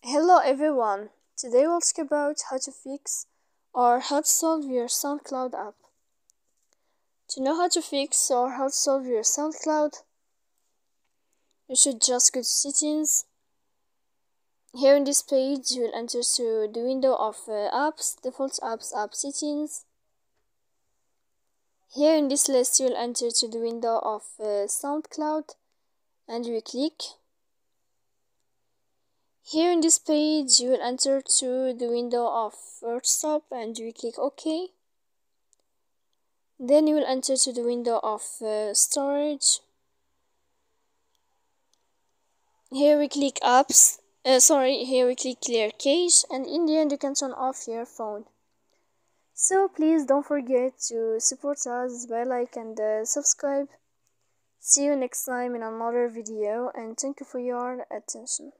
Hello everyone, today we'll talk about how to fix or how to solve your SoundCloud app. To know how to fix or how to solve your SoundCloud, you should just go to settings. Here in this page you will enter to the window of apps, default apps, app settings. Here in this list you will enter to the window of SoundCloud and you click. Here in this page you will enter to the window of WhatsApp and you click OK. Then you will enter to the window of storage. Here we click apps. Here we click clear cache, and in the end you can turn off your phone. So please don't forget to support us by like and subscribe. See you next time in another video, and thank you for your attention.